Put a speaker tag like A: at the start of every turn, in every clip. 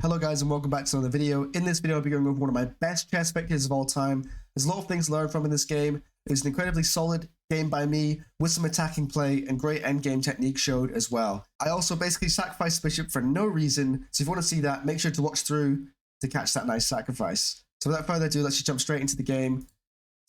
A: Hello guys and welcome back to another video. In this video I'll be going over one of my best chess spectators of all time. There's a lot of things to learn from in this game. It was an incredibly solid game by me with some attacking play and great endgame technique showed as well. I also basically sacrificed bishop for no reason, so if you want to see that, make sure to watch through to catch that nice sacrifice. So without further ado, let's just jump straight into the game.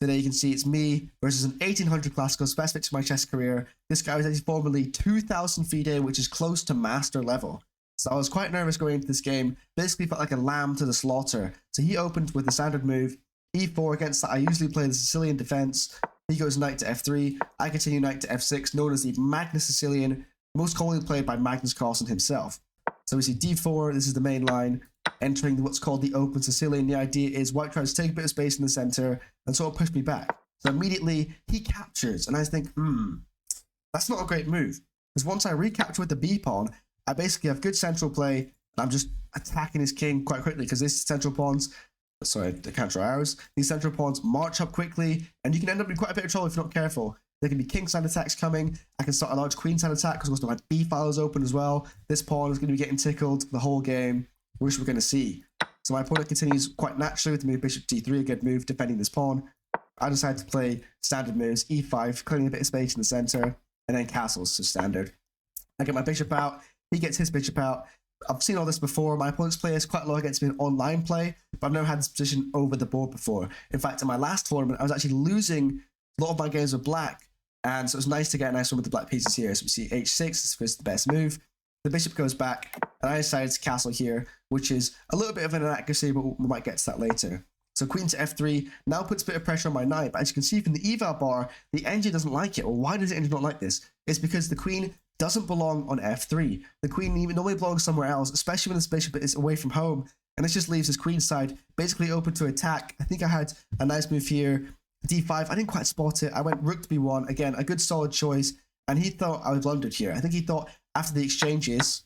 A: Today you can see it's me versus an 1800 classical, best fit to my chess career. This guy was actually formerly 2000 FIDE, which is close to master level. So I was quite nervous going into this game, basically felt like a lamb to the slaughter. So he opened with the standard move, e4 against that I usually play the Sicilian defense. He goes knight to f3, I continue knight to f6, known as the Magnus Sicilian, most commonly played by Magnus Carlsen himself. So we see d4, this is the main line, entering what's called the open Sicilian. The idea is white tries to take a bit of space in the center and sort of push me back. So immediately he captures, and I think, that's not a great move. Because once I recapture with the b pawn, I basically have good central play, and I'm just attacking his king quite quickly because these central pawns, sorry, the counter arrows, these central pawns march up quickly, and you can end up in quite a bit of trouble if you're not careful. There can be kingside attacks coming. I can start a large queenside attack because my b file is open as well. This pawn is going to be getting tickled the whole game, which we're going to see. So my opponent continues quite naturally with the move bishop d3, a good move defending this pawn. I decide to play standard moves, e5, clearing a bit of space in the center, and then castles, so standard. I get my bishop out. He gets his bishop out. I've seen all this before. My opponent's play is quite low against me in online play, but I've never had this position over the board before. In fact, in my last tournament, I was actually losing a lot of my games with black, and so it was nice to get a nice one with the black pieces here. So we see h6, this is the best move. The bishop goes back, and I decided to castle here, which is a little bit of an inaccuracy, but we might get to that later. So queen to f3 now puts a bit of pressure on my knight, but as you can see from the eval bar, the engine doesn't like it. Well, why does the engine not like this? It's because the queen doesn't belong on f3. The queen even normally belongs somewhere else, especially when this bishop is away from home, and this just leaves his queen side basically open to attack. I think I had a nice move here, d5. I didn't quite spot it. I went rook to b1. Again, a good solid choice, and he thought I blundered here. I think he thought after the exchanges,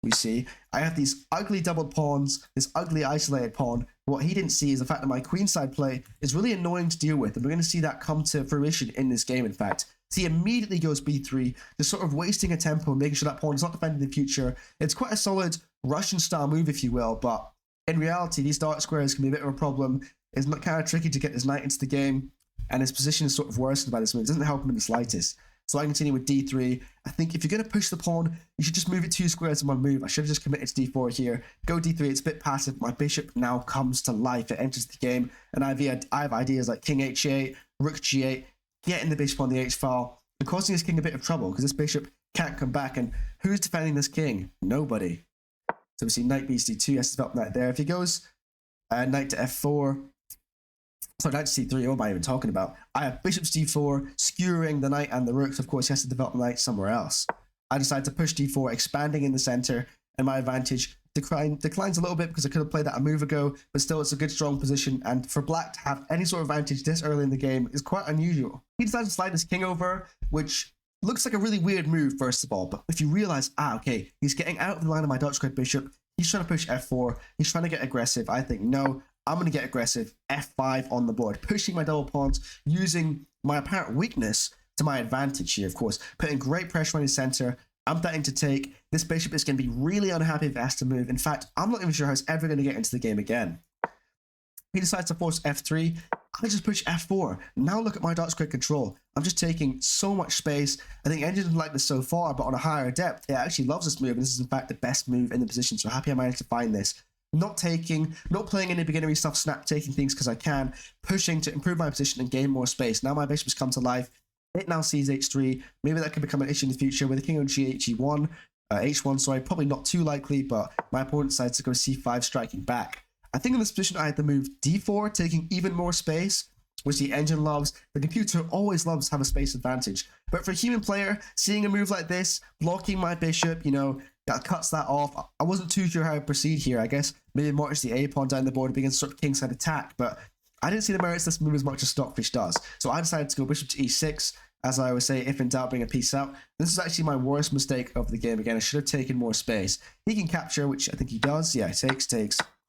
A: we see, I have these ugly doubled pawns, this ugly isolated pawn. What he didn't see is the fact that my queenside play is really annoying to deal with, and we're going to see that come to fruition in this game, in fact. So he immediately goes b3, just sort of wasting a tempo, making sure that pawn is not defended in the future. It's quite a solid Russian-style move, if you will, but in reality, these dark squares can be a bit of a problem. It's kind of tricky to get this knight into the game, and his position is sort of worsened by this move. It doesn't help him in the slightest. So I continue with d3. I think if you're going to push the pawn, you should just move it 2 squares in one move. I should have just committed to d4 here. Go d3, it's a bit passive. My bishop now comes to life. It enters the game, and I have ideas like king h8, rook g8, getting the bishop on the h file, and causing his king a bit of trouble because this bishop can't come back. And who's defending this king? Nobody. So we see knight bc2, yes, develop knight there. If he goes knight to f4, sorry, knight to c3, what am I even talking about? I have bishop d4, skewering the knight and the rooks. Of course, he has to develop the knight somewhere else. I decide to push d4, expanding in the center, and my advantage declines a little bit because I could have played that a move ago, but still it's a good strong position, and for black to have any sort of advantage this early in the game is quite unusual. He decides to slide his king over, which looks like a really weird move first of all, but if you realize, okay, he's getting out of the line of my Dutch square bishop, he's trying to push f4, he's trying to get aggressive. I think, no, I'm going to get aggressive, f5 on the board, pushing my double pawns, using my apparent weakness to my advantage here, of course, putting great pressure on his center. I'm starting to take. This bishop is going to be really unhappy if it has to move. In fact, I'm not even sure how it's ever going to get into the game again. He decides to force f3. I just push f4. Now look at my dark square control. I'm just taking so much space. I think Engine doesn't like this so far, but on a higher depth, it actually loves this move. And this is in fact the best move in the position. So happy I managed to find this. Not playing any beginnery stuff, snap taking things because I can, pushing to improve my position and gain more space. Now my bishop's come to life. It now sees h3. Maybe that could become an issue in the future with the king on g8, g1, h1, sorry, probably not too likely, but my opponent decides to go c5, striking back. I think in this position I had to move d4, taking even more space, which the engine loves. The computer always loves to have a space advantage. But for a human player, seeing a move like this, blocking my bishop, that cuts that off. I wasn't too sure how to proceed here. I guess maybe march the a pawn down the board and begin sort of kingside attack, but I didn't see the merits of this move as much as Stockfish does. So I decided to go bishop to e6. As I always say, if in doubt, bring a piece out. This is actually my worst mistake of the game. Again, I should have taken more space. He can capture, which I think he does. Yeah, takes,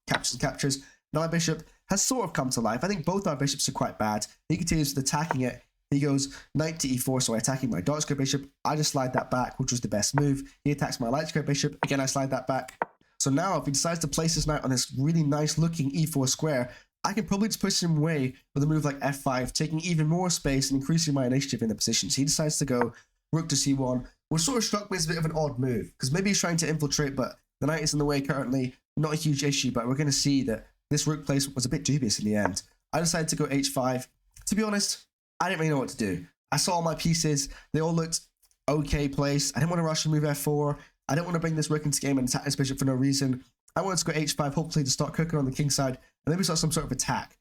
A: captures and captures. Now my bishop has sort of come to life. I think both our bishops are quite bad. He continues with attacking it. He goes knight to e4, so attacking my dark square bishop. I just slide that back, which was the best move. He attacks my light square bishop. Again, I slide that back. So now if he decides to place his knight on this really nice looking e4 square, I can probably just push him away with a move like f5, taking even more space and increasing my initiative in the position. So he decides to go rook to c1, which sort of struck me as a bit of an odd move, because maybe he's trying to infiltrate, but the knight is in the way currently. Not a huge issue, but we're going to see that this rook placement was a bit dubious in the end. I decided to go h5. To be honest, I didn't really know what to do. I saw all my pieces. They all looked okay placed. I didn't want to rush and move f4. I didn't want to bring this rook into game and attack this bishop for no reason. I wanted to go h5, hopefully to start cooking on the king side, and maybe start some sort of attack.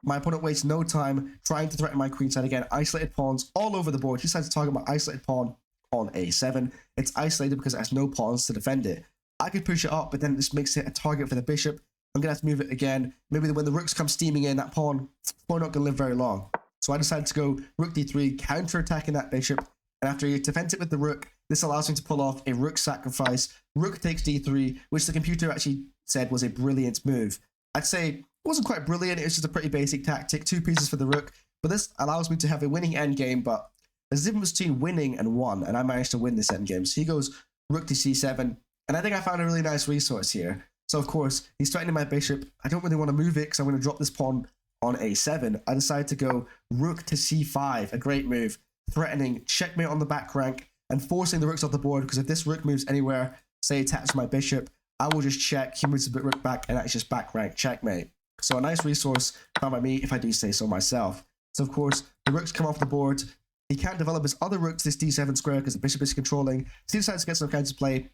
A: My opponent wastes no time trying to threaten my queen side again. Isolated pawns all over the board. He decides to target my isolated pawn on a7. It's isolated because it has no pawns to defend it. I could push it up, but then it just makes it a target for the bishop. I'm going to have to move it again. Maybe when the rooks come steaming in, that pawn is probably not going to live very long. So I decided to go rook d3, counter-attacking that bishop. And after you defend it with the rook, this allows me to pull off a rook sacrifice. Rook takes d3, which the computer actually said was a brilliant move. I'd say it wasn't quite brilliant. It was just a pretty basic tactic. 2 pieces for the rook. But this allows me to have a winning endgame. But there's a difference between winning and won. And I managed to win this endgame. So he goes rook to c7. And I think I found a really nice resource here. So of course, he's threatening my bishop. I don't really want to move it because I'm going to drop this pawn on a7. I decided to go rook to c5, a great move, threatening checkmate on the back rank and forcing the rooks off the board, because if this rook moves anywhere, say attached to my bishop, I will just check, he moves the rook back, and that's just back rank checkmate. So a nice resource found by me, if I do say so myself. So of course, the rooks come off the board. He can't develop his other rook to this d7 square because the bishop is controlling. So he decides to get some counterplay,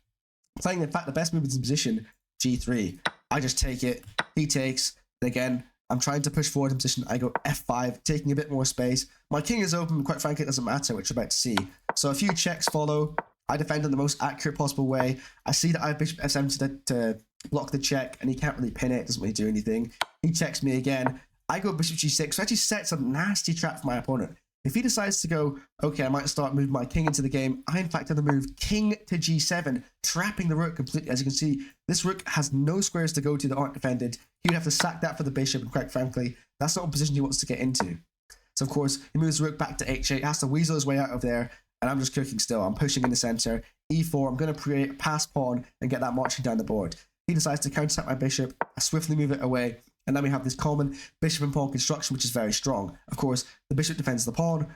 A: playing in fact the best move in his position, g3. I just take it, he takes, and again, I'm trying to push forward in position. I go f5, taking a bit more space. My king is open, quite frankly, it doesn't matter, which we're about to see. So a few checks follow. I defend in the most accurate possible way. I see that I have bishop f7 to block the check, and he can't really pin it, doesn't really do anything. He checks me again. I go bishop g6, so actually sets a nasty trap for my opponent. If he decides to go, okay, I might start moving my king into the game, I in fact have the move king to g7, trapping the rook completely. As you can see, this rook has no squares to go to that aren't defended. He would have to sack that for the bishop, and quite frankly, that's not a position he wants to get into. So of course, he moves the rook back to h8, has to weasel his way out of there, and I'm just cooking still. I'm pushing in the center. e4, I'm going to create a pass pawn and get that marching down the board. He decides to counter-attack my bishop. I swiftly move it away. And then we have this common bishop and pawn construction, which is very strong. Of course, the bishop defends the pawn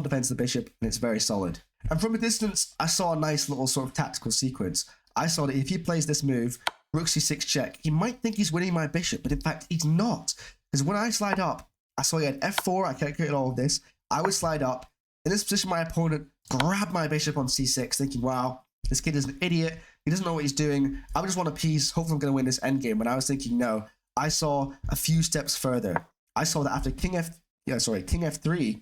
A: defends the bishop, and it's very solid. And from a distance, I saw a nice little sort of tactical sequence. I saw that if he plays this move, rook c6 check, he might think he's winning my bishop, but in fact, he's not. Because when I slide up, I saw he had f4, I calculated all of this, I would slide up. In this position, my opponent grabbed my bishop on c6, thinking, wow, this kid is an idiot, he doesn't know what he's doing, I just want a piece, hopefully I'm going to win this endgame. When I was thinking, no, I saw a few steps further. I saw that after king f3,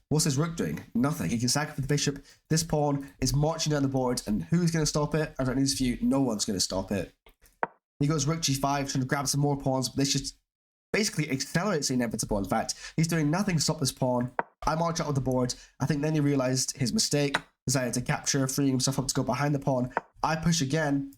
A: what's his rook doing? Nothing. He can sacrifice the bishop. This pawn is marching down the board, and who's going to stop it? I've got news for you. No one's going to stop it. He goes rook g5, trying to grab some more pawns, but this just basically accelerates the inevitable. In fact, he's doing nothing to stop this pawn. I march out of the board. I think then he realized his mistake, decided to capture, freeing himself up to go behind the pawn. I push again.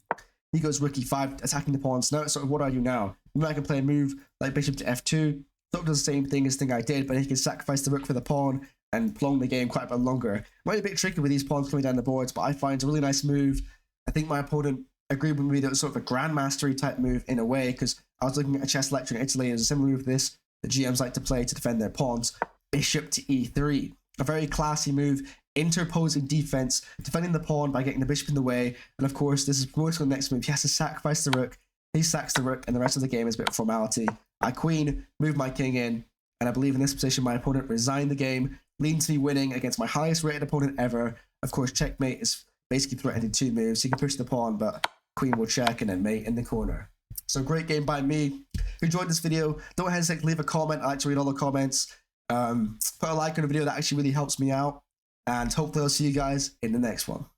A: He goes rook e5, attacking the pawns. Now it's sort of, what are you now? Maybe I can play a move like bishop to f2. Rook does the same thing as I did, but he can sacrifice the rook for the pawn and prolong the game quite a bit longer. Might be a bit tricky with these pawns coming down the boards, but I find it's a really nice move. I think my opponent agreed with me that it was sort of a grandmastery type move in a way, because I was looking at a chess lecture in Italy. There's a similar move to this that GMs like to play to defend their pawns. Bishop to e3. A very classy move, interposing defense, defending the pawn by getting the bishop in the way. And of course, this is going to the next move. He has to sacrifice the rook. He sacks the rook, and the rest of the game is a bit of formality. I queen, move my king in, and I believe in this position my opponent resigned the game, leading to me winning against my highest rated opponent ever. Of course, checkmate is basically threatened in 2 moves. He can push the pawn, but queen will check and then mate in the corner. So great game by me. If you enjoyed this video, don't hesitate to leave a comment. I like to read all the comments. Put a like on the video, that actually really helps me out. And hopefully I'll see you guys in the next one.